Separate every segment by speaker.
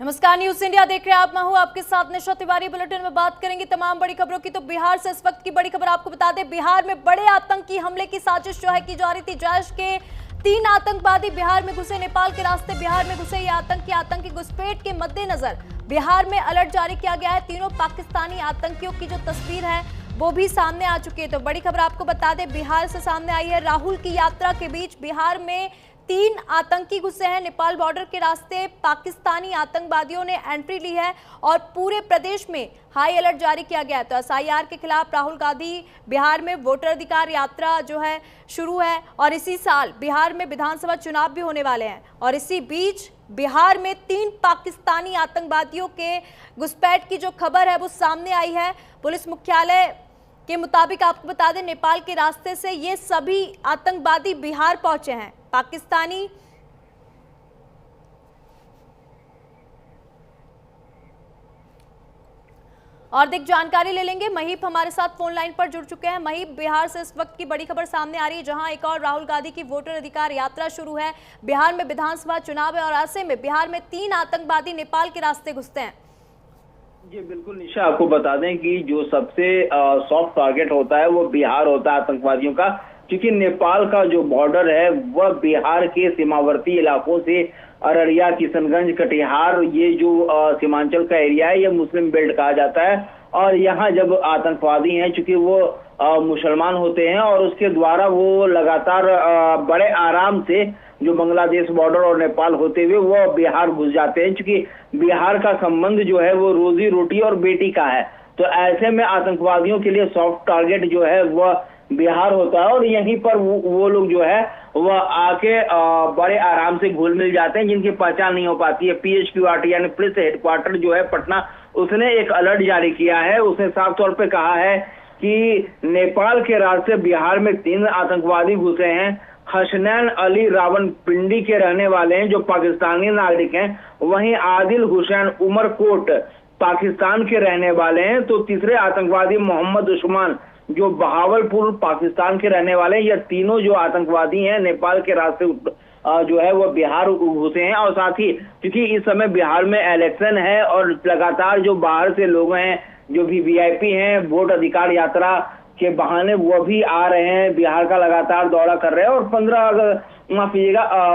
Speaker 1: नमस्कार, news India देख रहे हैं आप। मैं हूं आपके साथ निशा तिवारी। बुलेटिन में बात करेंगे तमाम बड़ी खबरों की। तो बिहार से इस वक्त की बड़ी खबर आपको बता दें, बिहार में बड़े आतंकी हमले की साजिश जो है की जा रही थी। जैश के 3 आतंकवादी बिहार में घुसे, नेपाल के रास्ते बिहार में घुसे। ये आतंकी घुसपैठ के मद्देनजर बिहार में अलर्ट जारी किया गया है। तीनों पाकिस्तानी आतंकियों की जो तस्वीर है वो भी सामने आ चुकी है। तो बड़ी खबर आपको बता दें, बिहार से सामने आई है। राहुल की यात्रा के बीच बिहार में 3 आतंकी घुसे हैं। नेपाल बॉर्डर के रास्ते पाकिस्तानी आतंकवादियों ने एंट्री ली है और पूरे प्रदेश में हाई अलर्ट जारी किया गया है। तो एसआईआर के खिलाफ राहुल गांधी बिहार में वोटर अधिकार यात्रा जो है शुरू है और इसी साल बिहार में विधानसभा चुनाव भी होने वाले हैं। और इसी बीच बिहार में 3 पाकिस्तानी आतंकवादियों के घुसपैठ की जो खबर है वो सामने आई है। पुलिस मुख्यालय के मुताबिक आपको बता दें, नेपाल के रास्ते से ये सभी आतंकवादी बिहार पहुंचे हैं। पाकिस्तानी और अधिक जानकारी ले लेंगे। महीप हमारे साथ फोन लाइन पर जुड़ चुके हैं। महीप, बिहार से इस वक्त की बड़ी खबर सामने आ रही है, जहां एक और राहुल गांधी की वोटर अधिकार यात्रा शुरू है। बिहार में विधानसभा चुनाव है और ऐसे में बिहार में 3 आतंकवादी नेपाल के रास्ते घुसते हैं।
Speaker 2: जी बिल्कुल निशा, आपको बता दें कि जो सबसे सॉफ्ट टारगेट होता है वो बिहार होता है आतंकवादियों का, क्योंकि नेपाल का जो बॉर्डर है वह बिहार के सीमावर्ती इलाकों से अररिया, किशनगंज, कटिहार, ये जो सीमांचल का एरिया है, ये मुस्लिम बेल्ट कहा जाता है। और यहाँ जब आतंकवादी हैं, चूंकि वो मुसलमान होते हैं और उसके द्वारा वो लगातार बड़े आराम से जो बांग्लादेश बॉर्डर और नेपाल होते हुए वो बिहार घुस जाते हैं, क्योंकि बिहार का संबंध जो है वो रोजी रोटी और बेटी का है। तो ऐसे में आतंकवादियों के लिए सॉफ्ट टारगेट जो है वह बिहार होता है और यहीं पर वो लोग जो है वह आके बड़े आराम से घुल मिल जाते हैं, जिनकी पहचान नहीं हो पाती है। PHQRT यानी पुलिस हेडक्वार्टर जो है पटना, उसने एक अलर्ट जारी किया है। उसने साफ तौर पे कहा है कि नेपाल के रास्ते बिहार में 3 आतंकवादी घुसे हैं। हसनैन अली रावलपिंडी के रहने वाले हैं जो पाकिस्तानी नागरिक हैं। वहीं आदिल हुसैन उमरकोट पाकिस्तान के रहने वाले हैं। तो तीसरे आतंकवादी मोहम्मद उस्मान जो बहावलपुर पाकिस्तान के रहने वाले हैं। यह तीनों जो आतंकवादी हैं नेपाल के रास्ते जो है वो बिहार घुसे हैं। और साथ ही क्योंकि इस समय बिहार में इलेक्शन है और लगातार जो बाहर से लोग हैं, जो भी VIP हैं, वोट अधिकार यात्रा के बहाने वो भी आ रहे हैं, बिहार का लगातार दौरा कर रहे हैं। और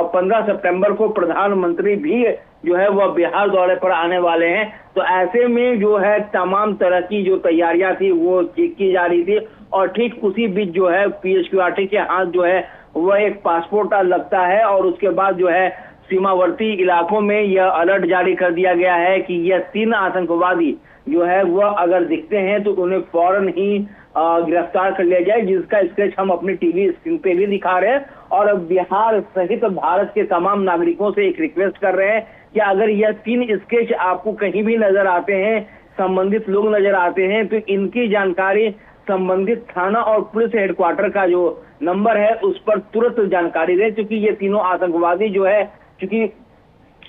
Speaker 2: 15 सितंबर को प्रधानमंत्री भी जो है वह बिहार दौरे पर आने वाले हैं। तो ऐसे में जो है तमाम तरह की जो तैयारियां थी वो की जा रही थी। और ठीक उसी बीच जो है PHQRT के हाथ जो है वह एक पासपोर्ट लगता है और उसके बाद जो है सीमावर्ती इलाकों में यह अलर्ट जारी कर दिया गया है कि यह 3 आतंकवादी जो है वह अगर दिखते हैं तो उन्हें फौरन ही गिरफ्तार कर लिया जाए, जिसका स्केच हम अपनी टीवी स्क्रीन पे भी दिखा रहे हैं। और बिहार सहित भारत के तमाम नागरिकों से एक रिक्वेस्ट कर रहे हैं कि अगर यह 3 स्केच आपको कहीं भी नजर आते हैं, संबंधित लोग नजर आते हैं, तो इनकी जानकारी संबंधित थाना और पुलिस हेडक्वार्टर का जो नंबर है उस पर तुरंत जानकारी दें, क्योंकि ये तीनों आतंकवादी जो है, क्योंकि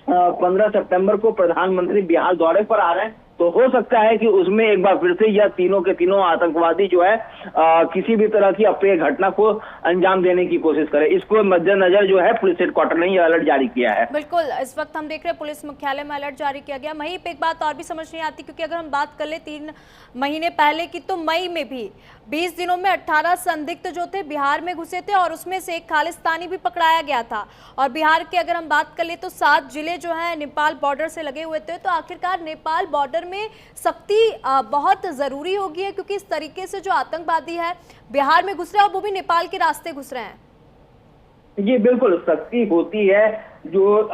Speaker 2: 15 सितंबर को प्रधानमंत्री बिहार दौरे पर आ रहे हैं, तो हो सकता है कि उसमें एक बार फिर से यह तीनों के तीनों आतंकवादी जो है किसी भी तरह की अप्रिय घटना को अंजाम देने की कोशिश करें। इसको मद्देनजर जो है पुलिस हेडक्वार्टर ने यह अलर्ट जारी किया है।
Speaker 1: बिल्कुल, इस वक्त हम देख रहे हैं पुलिस मुख्यालय में अलर्ट जारी किया गया। मई पे एक बात और भी समझ नहीं आती, क्योंकि अगर हम बात कर ले 3 महीने पहले की, तो मई में भी 20 दिनों में 18 संदिग्ध जो थे बिहार में घुसे थे और उसमें से एक खालिस्तानी भी पकड़ाया गया था। और बिहार की अगर हम बात कर ले तो 7 जिले जो है नेपाल बॉर्डर से लगे हुए थे। तो आखिरकार नेपाल बॉर्डर में सख्ती बहुत जरूरी होगी है, क्योंकि इस तरीके से जो आतंकवादी है बिहार में घुस रहे हैं और वो भी नेपाल के रास्ते घुस रहे हैं।
Speaker 2: जी बिल्कुल, सख्ती होती है। जो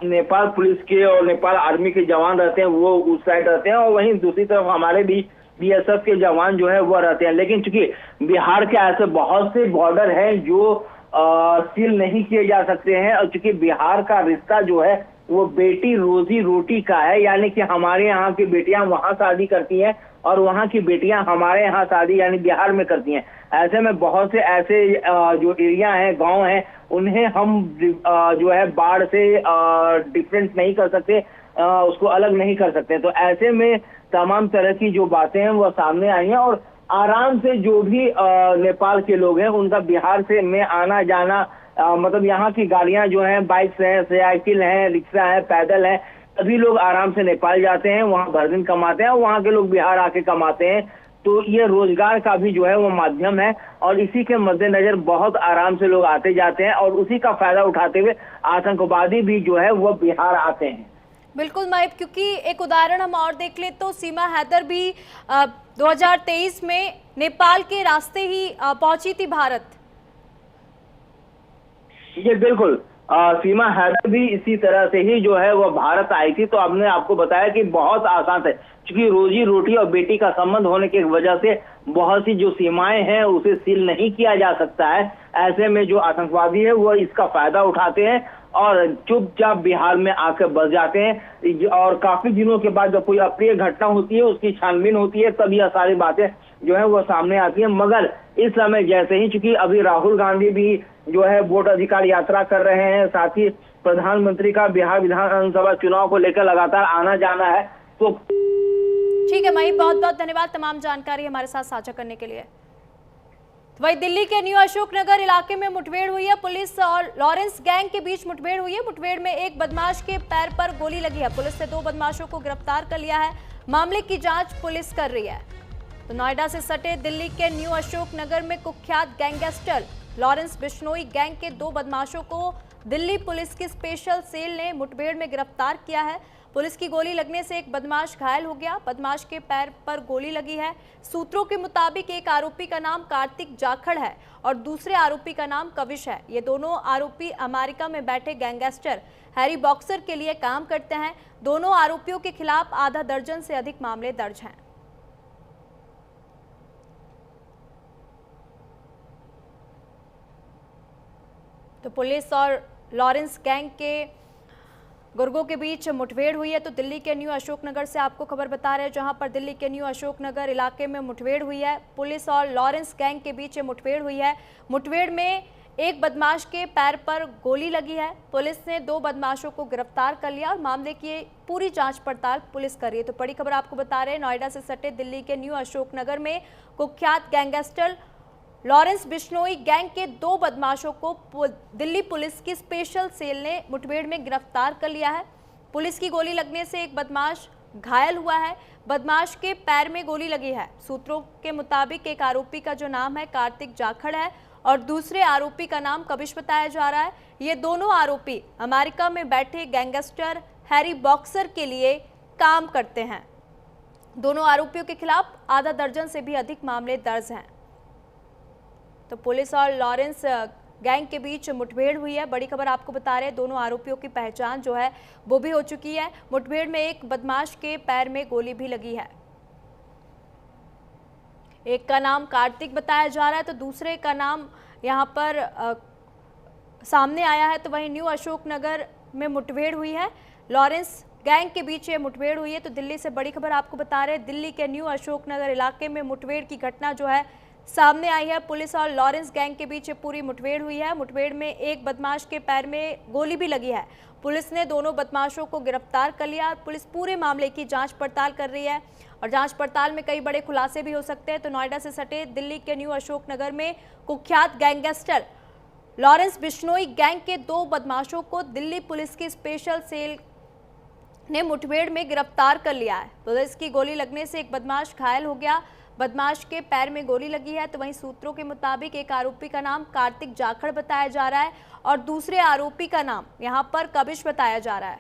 Speaker 2: नेपाल पुलिस के और नेपाल आर्मी के जवान रहते हैं वो उस साइड रहते हैं और वहीं दूसरी तरफ हमारे भी BSF के जवान जो है वो रहते हैं। लेकिन चूंकि बिहार के ऐसे बहुत से बॉर्डर हैं जो सील नहीं किए जा सकते हैं, और चूंकि बिहार का रिश्ता जो है वो बेटी रोजी रोटी का है, यानी कि हमारे यहाँ की बेटियां वहां शादी करती हैं और वहां की बेटियां हमारे यहाँ शादी यानी बिहार में करती हैं। ऐसे में बहुत से ऐसे जो एरिया हैं, गांव हैं, उन्हें हम जो है बाढ़ से डिफरेंट नहीं कर सकते, उसको अलग नहीं कर सकते। तो ऐसे में तमाम तरह की जो बातें हैं वो सामने आई हैं और आराम से जो भी नेपाल के लोग हैं उनका बिहार से में आना जाना मतलब यहाँ की गाड़ियां जो हैं, बाइक्स हैं, साइकिल हैं, रिक्शा है, पैदल है, सभी लोग आराम से नेपाल जाते हैं, वहाँ भर दिन कमाते हैं, और वहाँ के लोग बिहार आके कमाते हैं। तो ये रोजगार का भी जो है वो माध्यम है, और इसी के मद्देनजर बहुत आराम से लोग आते जाते हैं, और उसी का फायदा उठाते हुए आतंकवादी भी जो है वो बिहार आते हैं।
Speaker 1: बिल्कुल महब, क्योंकि एक उदाहरण हम और देख ले तो सीमा हैदर भी 2023 में नेपाल के रास्ते ही पहुंची थी भारत।
Speaker 2: ये बिल्कुल सीमा हैदर भी इसी तरह से ही जो है वो भारत आई थी। तो हमने आपको बताया कि बहुत आसान है, क्योंकि रोजी रोटी और बेटी का संबंध होने की वजह से बहुत सी जो सीमाएं हैं उसे सील नहीं किया जा सकता है। ऐसे में जो आतंकवादी है वो इसका फायदा उठाते हैं और चुपचाप बिहार में आकर बस जाते हैं, और काफी दिनों के बाद जब कोई अप्रिय घटना होती है, उसकी छानबीन होती है, तब यह सारी बातें जो है वो सामने आती है। मगर इस समय जैसे ही, चूंकि अभी राहुल गांधी भी जो है वोट अधिकार यात्रा कर रहे हैं, साथ ही प्रधानमंत्री का बिहार विधानसभा चुनाव को लेकर लगातार आना जाना है, तो
Speaker 1: ठीक है मई, बहुत बहुत धन्यवाद तमाम जानकारी हमारे साथ साझा करने के लिए। वही दिल्ली के न्यू अशोकनगर इलाके में मुठभेड़ हुई है। पुलिस और लॉरेंस गैंग के बीच मुठभेड़ हुई है। मुठभेड़ में एक बदमाश के पैर पर गोली लगी है। पुलिस ने 2 बदमाशों को गिरफ्तार कर लिया है। मामले की जांच पुलिस कर रही है। तो नोएडा से सटे दिल्ली के न्यू अशोकनगर में कुख्यात गैंगस्टर लॉरेंस बिश्नोई गैंग के 2 बदमाशों को दिल्ली पुलिस की स्पेशल सेल ने मुठभेड़ में गिरफ्तार किया है। पुलिस की गोली लगने से एक बदमाश घायल हो गया। बदमाश के पैर पर गोली लगी है। सूत्रों के मुताबिक एक आरोपी का नाम कार्तिक जाखड़ है और दूसरे आरोपी का नाम कविश है। ये दोनों आरोपी अमेरिका में बैठे गैंगस्टर हैरी बॉक्सर के लिए काम करते हैं। दोनों आरोपियों के खिलाफ आधा दर्जन से अधिक मामले दर्ज हैं। तो पुलिस और लॉरेंस गैंग के गुर्गों के बीच मुठभेड़ हुई है। तो दिल्ली के न्यू अशोकनगर से आपको खबर बता रहे हैं, जहां पर दिल्ली के न्यू अशोकनगर इलाके में मुठभेड़ हुई है। पुलिस और लॉरेंस गैंग के बीच मुठभेड़ हुई है। मुठभेड़ में एक बदमाश के पैर पर गोली लगी है। पुलिस ने 2 बदमाशों को गिरफ्तार कर लिया और मामले की पूरी जांच पड़ताल पुलिस कर रही है। तो बड़ी खबर आपको बता रहे हैं, नोएडा से सटे दिल्ली के न्यू अशोकनगर में कुख्यात गैंगस्टर लॉरेंस बिश्नोई गैंग के 2 बदमाशों को दिल्ली पुलिस की स्पेशल सेल ने मुठभेड़ में गिरफ्तार कर लिया है। पुलिस की गोली लगने से एक बदमाश घायल हुआ है। बदमाश के पैर में गोली लगी है। सूत्रों के मुताबिक एक आरोपी का जो नाम है कार्तिक जाखड़ है और दूसरे आरोपी का नाम कविश बताया जा रहा है। ये दोनों आरोपी अमेरिका में बैठे गैंगस्टर हैरी बॉक्सर के लिए काम करते हैं। दोनों आरोपियों के खिलाफ आधा दर्जन से भी अधिक मामले दर्ज हैं। तो पुलिस और लॉरेंस गैंग के बीच मुठभेड़ हुई है। बड़ी खबर आपको बता रहे हैं, दोनों आरोपियों की पहचान जो है वो भी हो चुकी है। मुठभेड़ में एक बदमाश के पैर में गोली भी लगी है। एक का नाम कार्तिक बताया जा रहा है, तो दूसरे का नाम यहाँ पर सामने आया है। तो वहीं न्यू अशोकनगर में मुठभेड़ हुई है। लॉरेंस गैंग के बीच ये मुठभेड़ हुई है। तो दिल्ली से बड़ी खबर आपको बता रहे हैं, दिल्ली के न्यू अशोकनगर इलाके में मुठभेड़ की घटना जो है सामने आई है। पुलिस और लॉरेंस गैंग के बीच पूरी मुठभेड़ हुई है। मुठभेड़ में एक बदमाश के पैर में गोली भी लगी है। पुलिस ने दोनों बदमाशों को गिरफ्तार कर लिया। पुलिस पूरे मामले की जांच पड़ताल कर रही है और जांच पड़ताल में कई बड़े खुलासे भी हो सकते हैं। तो नोएडा से सटे दिल्ली के न्यू अशोकनगर में कुख्यात गैंगस्टर लॉरेंस बिश्नोई गैंग के 2 बदमाशों को दिल्ली पुलिस की स्पेशल सेल ने मुठभेड़ में गिरफ्तार कर लिया है। पुलिस की गोली लगने से एक बदमाश घायल हो गया। बदमाश के पैर में गोली लगी है। तो वहीं सूत्रों के मुताबिक एक आरोपी का नाम कार्तिक जाखड़ बताया जा रहा है और दूसरे आरोपी का नाम यहां पर कविश बताया जा रहा है।